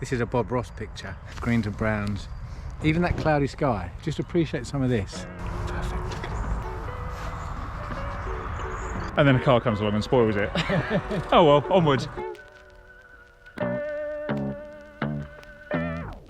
This is a Bob Ross picture. Greens and browns. Even that cloudy sky. Just appreciate some of this. Perfect. And then a car comes along and spoils it. Oh well, onwards.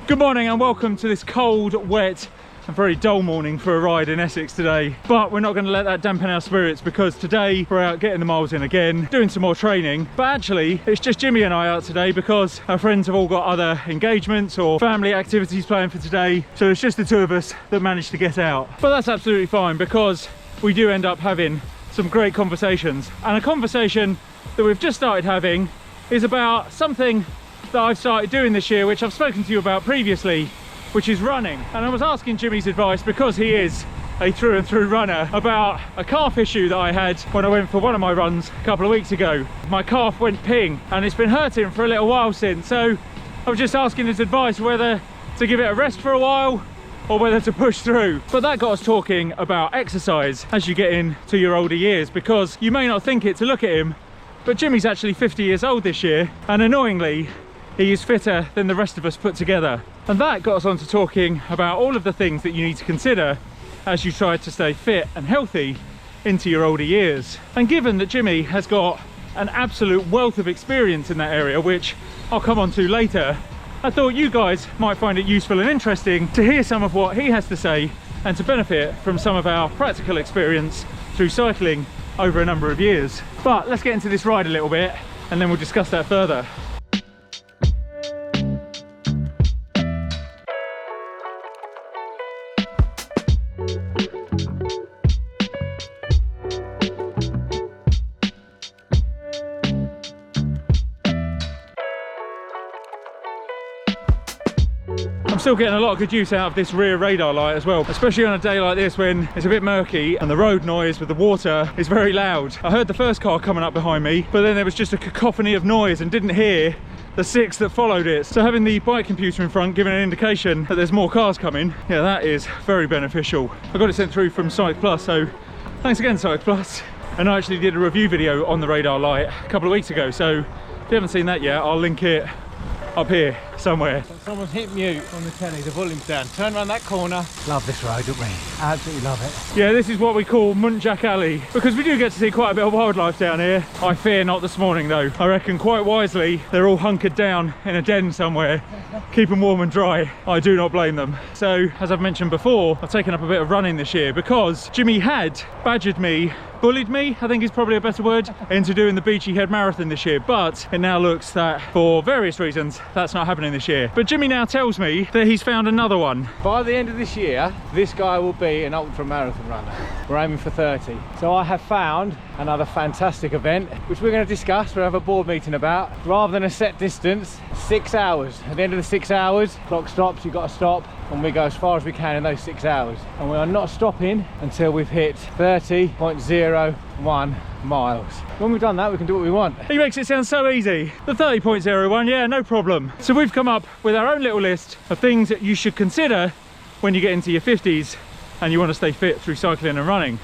Good morning and welcome to this cold, wet and very dull morning for a ride in Essex today. But we're not going to let that dampen our spirits, because today we're out getting the miles in again, doing some more training. But actually, it's just Jimmy and I out today because our friends have all got other engagements or family activities planned for today. So it's just the two of us that managed to get out. But that's absolutely fine, because we do end up having some great conversations. And a conversation that we've just started having is about something that I've started doing this year, which I've spoken to you about previously, which is running. And I was asking Jimmy's advice, because he is a through and through runner, about a calf issue that I had when I went for one of my runs a couple of weeks ago. My calf went ping and it's been hurting for a little while since. So I was just asking his advice whether to give it a rest for a while or whether to push through. But that got us talking about exercise as you get into your older years, because you may not think it to look at him, but Jimmy's actually 50 years old this year, and annoyingly he is fitter than the rest of us put together. And that got us on to talking about all of the things that you need to consider as you try to stay fit and healthy into your older years. And given that Jimmy has got an absolute wealth of experience in that area, which I'll come on to later, I thought you guys might find it useful and interesting to hear some of what he has to say and to benefit from some of our practical experience through cycling over a number of years. But let's get into this ride a little bit and then we'll discuss that further. I'm still getting a lot of good use out of this rear radar light as well, especially on a day like this when it's a bit murky and the road noise with the water is very loud. I heard the first car coming up behind me, but then there was just a cacophony of noise and didn't hear the 6 that followed it. So having the bike computer in front giving an indication that there's more cars coming, yeah, that is very beneficial. I got it sent through from Cyc Plus, so thanks again, Cyc Plus. And I actually did a review video on the radar light a couple of weeks ago, so if you haven't seen that yet, I'll link it up here somewhere. Someone's hit mute on the telly, the volume's down. Turn around that corner. Love this road, don't we? Absolutely love it. Yeah, this is what we call Muntjac Alley, because we do get to see quite a bit of wildlife down here. I fear not this morning though. I reckon quite wisely they're all hunkered down in a den somewhere, keep them warm and dry. I do not blame them. So, as I've mentioned before, I've taken up a bit of running this year because Jimmy had badgered me, bullied me, I think is probably a better word, into doing the Beachy Head Marathon this year. But it now looks that for various reasons that's not happening this year. But Jimmy now tells me that he's found another one. By the end of this year, this guy will be an ultra marathon runner. We're aiming for 30. So I have found another fantastic event, which we're going to discuss, we'll have a board meeting about. Rather than a set distance, 6 hours. At the end of the 6 hours, clock stops, you've got to stop, and we go as far as we can in those 6 hours. And we are not stopping until we've hit 30.01 miles. When we've done that, we can do what we want. He makes it sound so easy. The 30.01, yeah, no problem. So we've come up with our own little list of things that you should consider when you get into your 50s and you want to stay fit through cycling and running.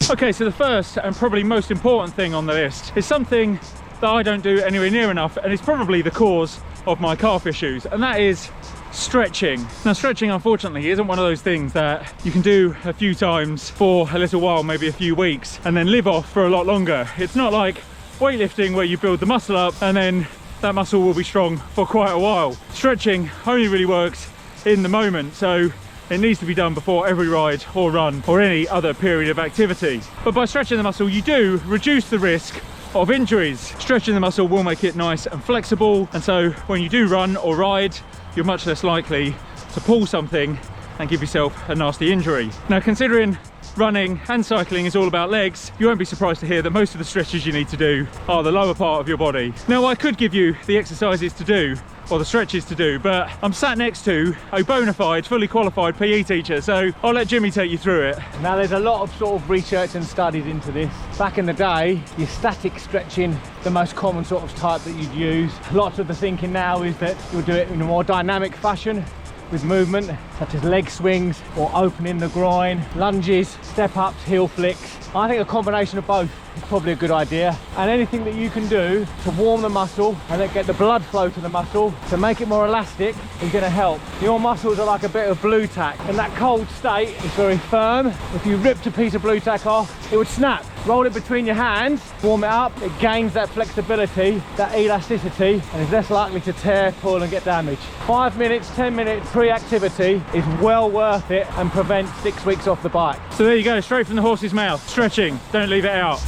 Okay, so the first and probably most important thing on the list is something that I don't do anywhere near enough, and it's probably the cause of my calf issues, and that is stretching. Now, stretching unfortunately isn't one of those things that you can do a few times for a little while, maybe a few weeks, and then live off for a lot longer. It's not like weightlifting where you build the muscle up and then that muscle will be strong for quite a while. Stretching only really works in the moment, so it needs to be done before every ride or run or any other period of activity. But by stretching the muscle, you do reduce the risk of injuries. Stretching the muscle will make it nice and flexible, and so when you do run or ride, you're much less likely to pull something and give yourself a nasty injury. Now, considering running and cycling is all about legs, you won't be surprised to hear that most of the stretches you need to do are the lower part of your body. Now, I could give you the exercises to do or the stretches to do, but I'm sat next to a bona fide, fully qualified PE teacher, so I'll let Jimmy take you through it. Now, there's a lot of sort of research and studies into this. Back in the day, your static stretching, the most common sort of type that you'd use. Lots of the thinking now is that you'll do it in a more dynamic fashion with movement. such as leg swings or opening the groin, lunges, step ups, heel flicks. I think a combination of both is probably a good idea. And anything that you can do to warm the muscle and then get the blood flow to the muscle to make it more elastic is going to help. Your muscles are like a bit of blue tack. In that cold state, it's very firm. If you ripped a piece of blue tack off, it would snap. Roll it between your hands, warm it up, it gains that flexibility, that elasticity, and is less likely to tear, pull and get damaged. 5 minutes, 10 minutes pre-activity is well worth it and prevents 6 weeks off the bike. So there you go, straight from the horse's mouth. Stretching, don't leave it out.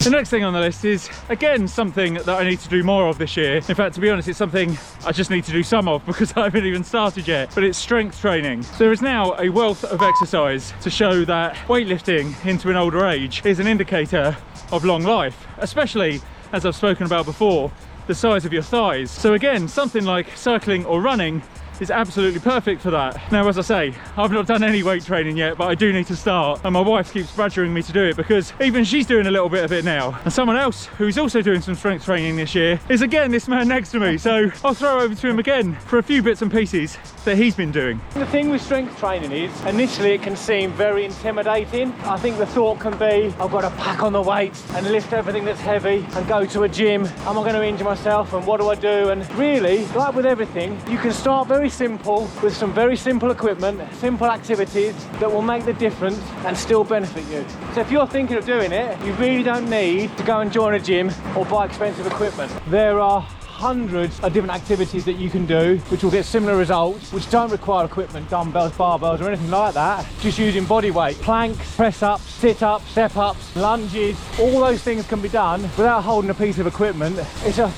The next thing on the list is, again, something that I need to do more of this year. In fact, to be honest, it's something I just need to do some of because I haven't even started yet, but it's strength training. So there is now a wealth of exercise to show that weightlifting into an older age is an indicator of long life, especially, as I've spoken about before, the size of your thighs. So again, something like cycling or running is absolutely perfect for that. Now, as I say, I've not done any weight training yet, but I do need to start, and my wife keeps badgering me to do it because even she's doing a little bit of it now. And someone else who's also doing some strength training this year is again this man next to me, so I'll throw over to him again for a few bits and pieces that he's been doing. The thing with strength training is, initially it can seem very intimidating. I think the thought can be, I've got to pack on the weights and lift everything that's heavy and go to a gym. Am I going to injure myself and what do I do? And really, like with everything, you can start very simple with some very simple equipment, simple activities that will make the difference and still benefit you. So if you're thinking of doing it, you really don't need to go and join a gym or buy expensive equipment. There are hundreds of different activities that you can do which will get similar results, which don't require equipment, dumbbells, barbells or anything like that, just using body weight. Planks, press ups, sit ups, step ups, lunges, all those things can be done without holding a piece of equipment. It's a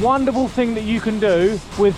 wonderful thing that you can do with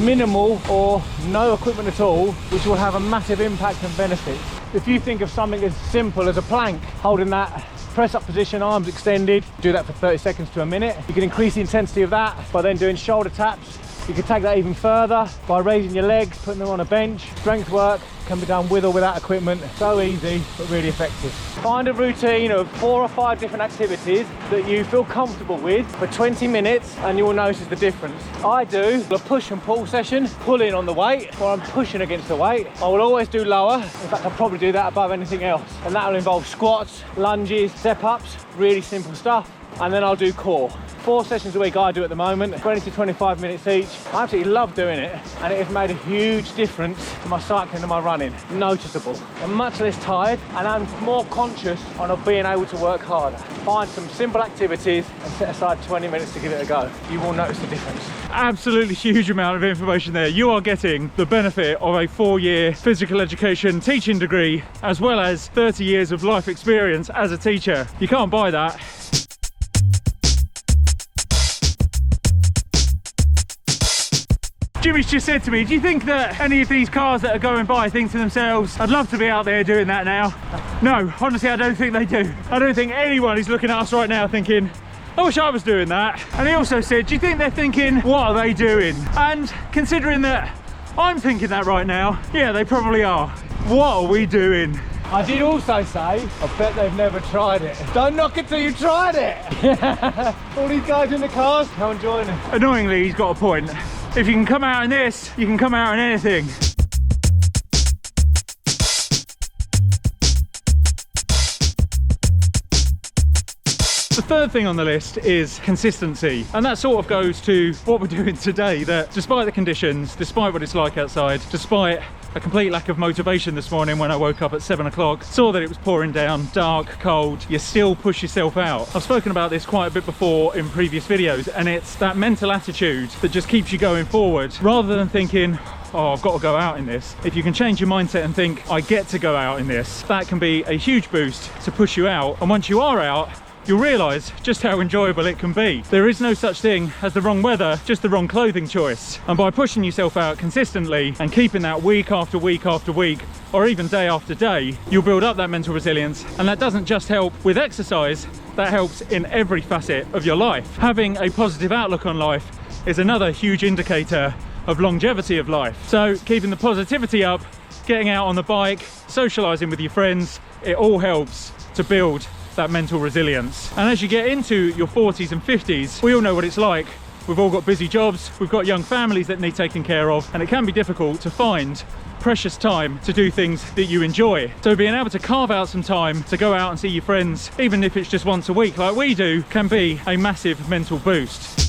minimal or no equipment at all, which will have a massive impact and benefit. If you think of something as simple as a plank, holding that press up position, arms extended, do that for 30 seconds to a minute. You can increase the intensity of that by then doing shoulder taps. You can take that even further by raising your legs, putting them on a bench. Strength work can be done with or without equipment. So easy, but really effective. Find a routine of 4 or 5 different activities that you feel comfortable with for 20 minutes and you will notice the difference. I do a push and pull session, pulling on the weight, or I'm pushing against the weight. I will always do lower. In fact, I'll probably do that above anything else. And that will involve squats, lunges, step ups, really simple stuff. And then I'll do core. 4 sessions a week I do at the moment, 20 to 25 minutes each. I absolutely love doing it, and it has made a huge difference to my cycling and my running. Noticeable. I'm much less tired and I'm more conscious of being able to work harder. Find some simple activities and set aside 20 minutes to give it a go. You will notice the difference. Absolutely huge amount of information there. You are getting the benefit of a 4-year physical education teaching degree, as well as 30 years of life experience as a teacher. You can't buy that. Jimmy's just said to me, do you think that any of these cars that are going by think to themselves, I'd love to be out there doing that now? No, honestly, I don't think they do. I don't think anyone is looking at us right now thinking, I wish I was doing that. And he also said, do you think they're thinking, what are they doing? And considering that I'm thinking that right now, yeah, they probably are. What are we doing? I did also say, I bet they've never tried it. Don't knock it till you tried it. All these guys in the cars, come and join them. Annoyingly, he's got a point. If you can come out in this, you can come out in anything. The third thing on the list is consistency, and that sort of goes to what we're doing today, that despite the conditions, despite what it's like outside, despite a complete lack of motivation this morning when I woke up at 7 o'clock, saw that it was pouring down, dark, cold, you still push yourself out. I've spoken about this quite a bit before in previous videos, and it's that mental attitude that just keeps you going forward rather than thinking, oh, I've got to go out in this. If you can change your mindset and think, I get to go out in this, that can be a huge boost to push you out. And once you are out, you'll realise just how enjoyable it can be. There is no such thing as the wrong weather, just the wrong clothing choice. And by pushing yourself out consistently and keeping that week after week after week, or even day after day, you'll build up that mental resilience. And that doesn't just help with exercise, that helps in every facet of your life. Having a positive outlook on life is another huge indicator of longevity of life. So keeping the positivity up, getting out on the bike, socialising with your friends, it all helps to build that mental resilience. And as you get into your 40s and 50s, we all know what it's like we've all got busy jobs, we've got young families that need taking care of, and it can be difficult to find precious time to do things that you enjoy. So being able to carve out some time to go out and see your friends, even if it's just once a week like we do, can be a massive mental boost.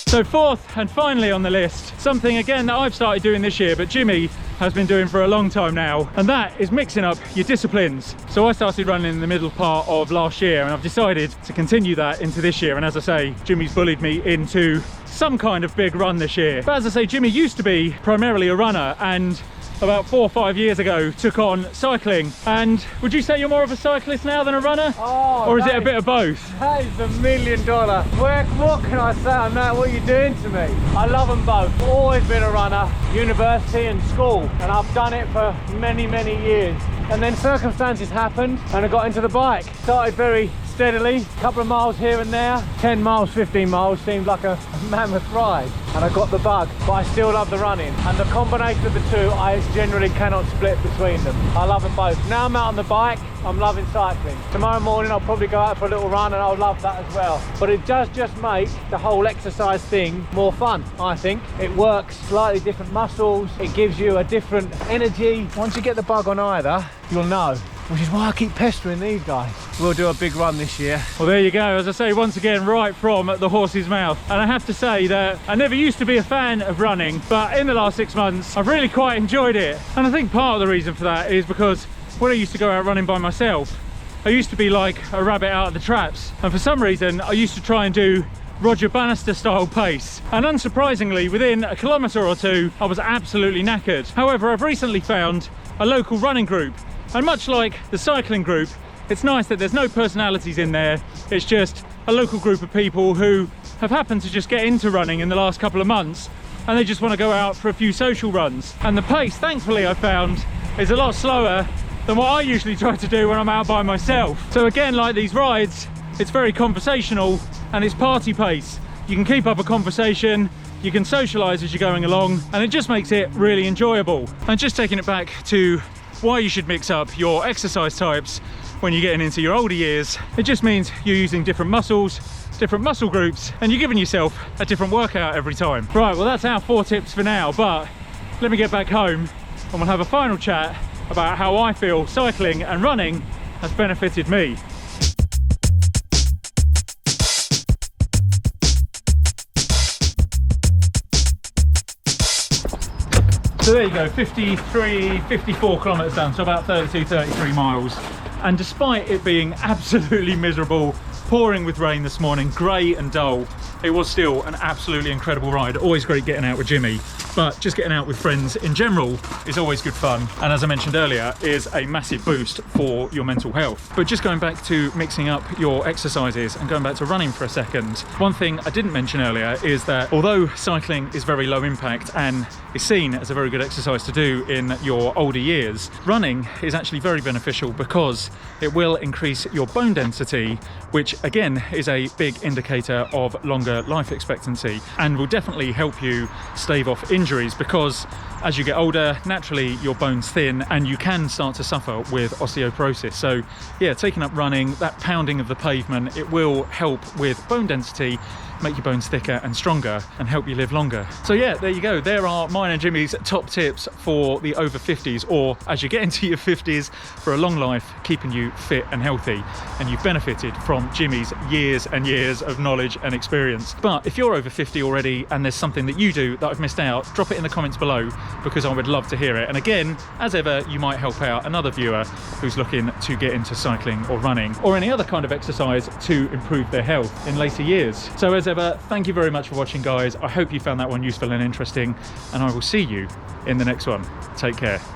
So fourth and finally on the list, something again that I've started doing this year, but Jimmy has been doing for a long time now, and that is mixing up your disciplines. So I started running in the middle part of last year, and I've decided to continue that into this year. And as I say, Jimmy's bullied me into some kind of big run this year. But as I say, Jimmy used to be primarily a runner, and about 4 or 5 years ago took on cycling. And would you say you're more of a cyclist now than a runner? Or is it a bit of both? That is $1 million. What can I say on that? What are you doing to me? I love them both. I've always been a runner, university and school, and I've done it for many years. And then circumstances happened and I got into the bike. Started very steadily, a couple of miles here and there. 10 miles, 15 miles seemed like a mammoth ride, and I got the bug, but I still love the running. And the combination of the two, I generally cannot split between them. I love them both. Now I'm out on the bike, I'm loving cycling. Tomorrow morning I'll probably go out for a little run, and I'll love that as well. But it does just make the whole exercise thing more fun, I think. It works slightly different muscles, it gives you a different energy. Once you get the bug on either, you'll know. Which is why I keep pestering these guys. We'll do a big run this year. Well, there you go. As I say, once again, right from the horse's mouth. And I have to say that I never used to be a fan of running, but in the last 6 months, I've really quite enjoyed it. And I think part of the reason for that is because when I used to go out running by myself, I used to be like a rabbit out of the traps. And for some reason, I used to try and do Roger Bannister style pace. And unsurprisingly, within a kilometre or two, I was absolutely knackered. However, I've recently found a local running group. And much like the cycling group, it's nice that there's no personalities in there. It's just a local group of people who have happened to just get into running in the last couple of months, and they just want to go out for a few social runs. And the pace, thankfully, I found is a lot slower than what I usually try to do when I'm out by myself. So again, like these rides, it's very conversational and it's party pace. You can keep up a conversation, you can socialise as you're going along, and it just makes it really enjoyable. And just taking it back to why you should mix up your exercise types when you're getting into your older years, it just means you're using different muscles, different muscle groups, and you're giving yourself a different workout every time. Right, well that's our 4 tips for now, but let me get back home and we'll have a final chat about how I feel cycling and running has benefited me. So there you go, 54 kilometres down, so about 33 miles. And despite it being absolutely miserable, pouring with rain this morning, grey and dull, it was still an absolutely incredible ride. Always great getting out with Jimmy, but just getting out with friends in general is always good fun. And as I mentioned earlier, is a massive boost for your mental health. But just going back to mixing up your exercises and going back to running for a second, one thing I didn't mention earlier is that although cycling is very low impact and is seen as a very good exercise to do in your older years, running is actually very beneficial because it will increase your bone density, which again is a big indicator of longer life expectancy and will definitely help you stave off injuries, because as you get older, naturally your bones thin and you can start to suffer with osteoporosis. So yeah, taking up running, that pounding of the pavement, it will help with bone density, make your bones thicker and stronger and help you live longer. So yeah, there you go. There are mine and Jimmy's top tips for the over 50s, or as you get into your 50s, for a long life, keeping you fit and healthy. And you've benefited from Jimmy's years and years of knowledge and experience. But if you're over 50 already and there's something that you do that I've missed out, drop it in the comments below, because I would love to hear it. And again, as ever, you might help out another viewer who's looking to get into cycling or running or any other kind of exercise to improve their health in later years. So as ever, thank you very much for watching, guys. I hope you found that one useful and interesting, and I will see you in the next one. Take care.